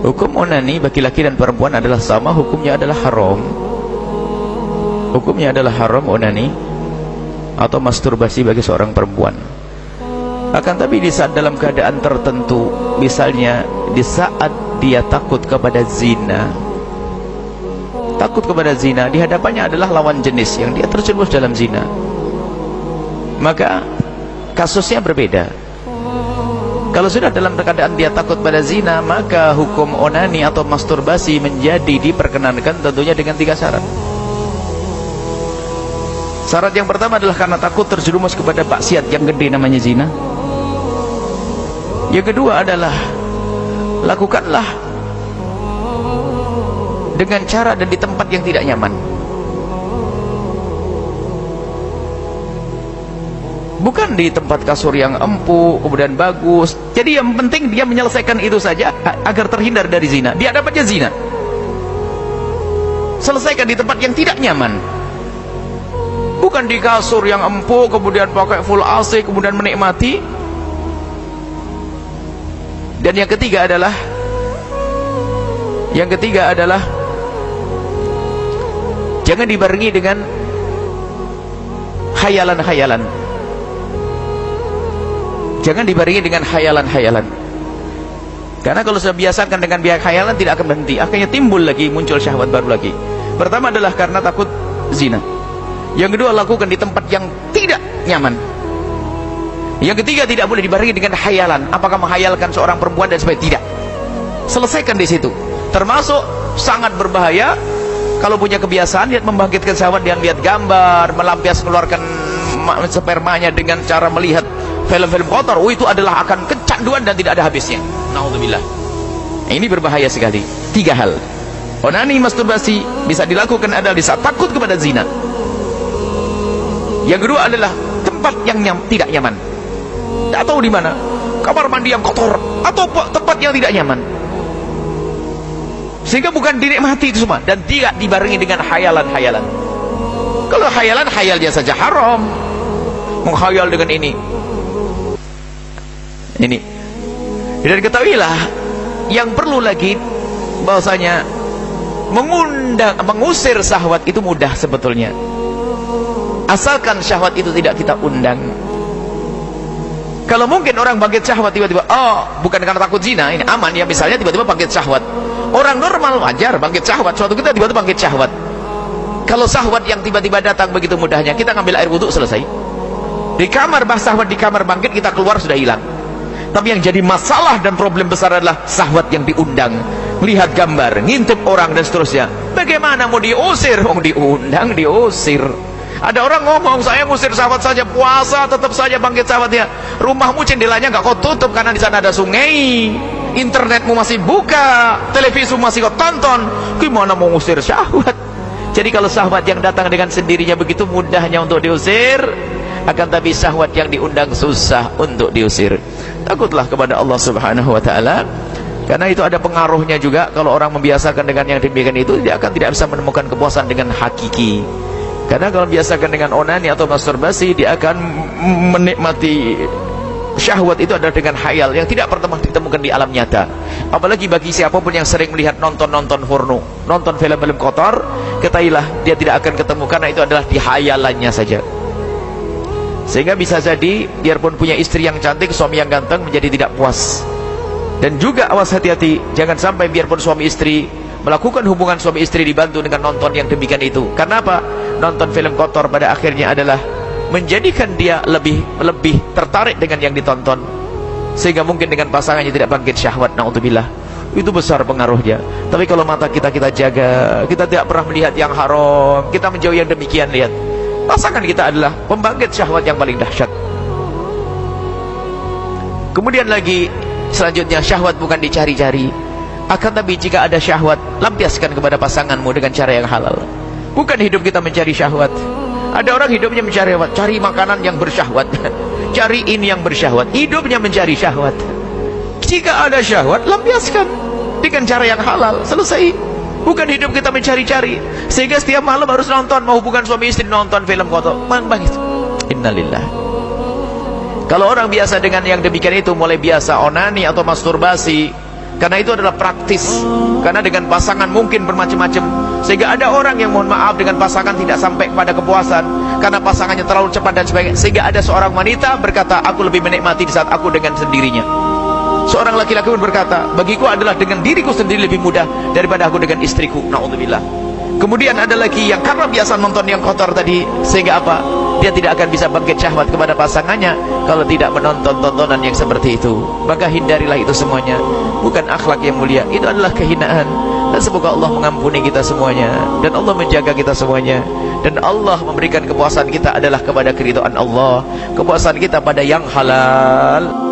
Hukum onani bagi laki dan perempuan adalah sama, hukumnya adalah haram. Hukumnya adalah haram onani atau masturbasi bagi seorang perempuan. Akan tapi di saat dalam keadaan tertentu, misalnya di saat dia takut kepada zina, di hadapannya adalah lawan jenis yang dia terjerumus dalam zina, maka kasusnya berbeda. Kalau sudah dalam keadaan dia takut pada zina, maka hukum onani atau masturbasi menjadi diperkenankan, tentunya dengan 3 syarat. Syarat yang pertama adalah karena takut terjerumus kepada maksiat yang gede namanya zina. Yang kedua adalah lakukanlah dengan cara dan di tempat yang tidak nyaman. Bukan di tempat kasur yang empuk kemudian bagus. Jadi yang penting dia menyelesaikan itu saja agar terhindar dari zina. Dia dapatnya zina, selesaikan di tempat yang tidak nyaman. Bukan di kasur yang empuk kemudian pakai full AC kemudian menikmati. Dan yang ketiga adalah jangan dibarengi dengan khayalan-khayalan. Jangan dibarengi dengan khayalan-khayalan. Karena kalau sudah biasakan dengan biak khayalan, tidak akan berhenti. Akhirnya timbul lagi, muncul syahwat baru lagi. Pertama adalah karena takut zina. Yang kedua, lakukan di tempat yang tidak nyaman. Yang ketiga, tidak boleh dibarengi dengan khayalan. Apakah menghayalkan seorang perempuan dan sebagainya? Tidak. Selesaikan di situ. Termasuk sangat berbahaya kalau punya kebiasaan lihat membangkitkan syahwat, yang lihat gambar, melampias mengeluarkan spermanya dengan cara melihat film-film kotor. Itu adalah akan kecanduan dan tidak ada habisnya. Naudzubillah. Ini berbahaya sekali. 3 hal. Onani, masturbasi bisa dilakukan adalah di saat takut kepada zina. Yang kedua adalah tempat yang tidak nyaman. Tidak tahu di mana, kamar mandi yang kotor atau tempat yang tidak nyaman, sehingga bukan dinikmati itu semua, dan tidak dibarengi dengan khayalan-khayalan. Kalau khayalan, khayalnya saja haram. Menghayal dengan ini. Dan ketahuilah yang perlu lagi bahwasanya mengusir syahwat itu mudah sebetulnya, asalkan syahwat itu tidak kita undang. Kalau mungkin orang bangkit syahwat tiba-tiba, bukan karena takut zina, ini aman ya, misalnya tiba-tiba bangkit syahwat. Orang normal wajar bangkit syahwat, suatu kita tiba-tiba bangkit syahwat. Kalau syahwat yang tiba-tiba datang begitu mudahnya, kita ngambil air wudhu selesai. Di kamar syahwat, di kamar bangkit, kita keluar sudah hilang. Tapi yang jadi masalah dan problem besar adalah syahwat yang diundang, melihat gambar, ngintip orang dan seterusnya. Bagaimana mau diusir? Mau diundang, diusir. Ada orang ngomong, saya ngusir syahwat saja, puasa tetap saja bangkit syahwatnya. Rumahmu jendelanya nggak kau tutup karena di sana ada sungai, internetmu masih buka, televisimu masih kau tonton. Gimana mau ngusir syahwat? Jadi kalau syahwat yang datang dengan sendirinya begitu mudahnya untuk diusir, akan tapi syahwat yang diundang susah untuk diusir. Takutlah kepada Allah Subhanahu wa taala, karena itu ada pengaruhnya juga. Kalau orang membiasakan dengan yang demikian itu, dia akan tidak bisa menemukan kepuasan dengan hakiki. Karena kalau biasakan dengan onani atau masturbasi, dia akan menikmati syahwat itu adalah dengan khayal yang tidak pernah ditemukan di alam nyata. Apalagi bagi siapapun yang sering melihat nonton porno, nonton film-film kotor, ketahuilah dia tidak akan ketemu, karena itu adalah di khayalannya saja. Sehingga bisa jadi biarpun punya istri yang cantik, suami yang ganteng, menjadi tidak puas. Dan juga awas, hati-hati, jangan sampai biarpun suami istri melakukan hubungan suami istri dibantu dengan nonton yang demikian itu. Karena apa? Nonton film kotor pada akhirnya adalah menjadikan dia lebih tertarik dengan yang ditonton, sehingga mungkin dengan pasangannya tidak bangkit syahwat. Naudzubillah. Itu besar pengaruhnya. Tapi kalau mata kita jaga, kita tidak pernah melihat yang haram, kita menjauhi yang demikian, lihat, pasangan kita adalah pembangkit syahwat yang paling dahsyat. Kemudian lagi selanjutnya, syahwat bukan dicari-cari, akan tapi jika ada syahwat, lampiaskan kepada pasanganmu dengan cara yang halal. Bukan hidup kita mencari syahwat. Ada orang hidupnya mencari syahwat, cari makanan yang bersyahwat, cari ini yang bersyahwat, hidupnya mencari syahwat. Jika ada syahwat, lampiaskan dengan cara yang halal, selesai. Bukan hidup kita mencari-cari, sehingga setiap malam harus nonton, mau hubungan suami istri, nonton film kotor. Innalillah. Kalau orang biasa dengan yang demikian itu, mulai biasa onani atau masturbasi, karena itu adalah praktis, karena dengan pasangan mungkin bermacam-macam, sehingga ada orang yang mohon maaf dengan pasangan tidak sampai kepada kepuasan karena pasangannya terlalu cepat dan sebagainya, sehingga ada seorang wanita berkata, aku lebih menikmati di saat aku dengan sendirinya. Seorang laki-laki pun berkata, bagiku adalah dengan diriku sendiri lebih mudah daripada aku dengan istriku. Na'udzubillah. Kemudian ada lagi yang karena biasa nonton yang kotor tadi, sehingga apa? Dia tidak akan bisa bangkit syahwat kepada pasangannya kalau tidak menonton tontonan yang seperti itu. Maka hindarilah itu semuanya. Bukan akhlak yang mulia, itu adalah kehinaan. Dan semoga Allah mengampuni kita semuanya, dan Allah menjaga kita semuanya, dan Allah memberikan kepuasan kita adalah kepada keridhaan Allah, kepuasan kita pada yang halal.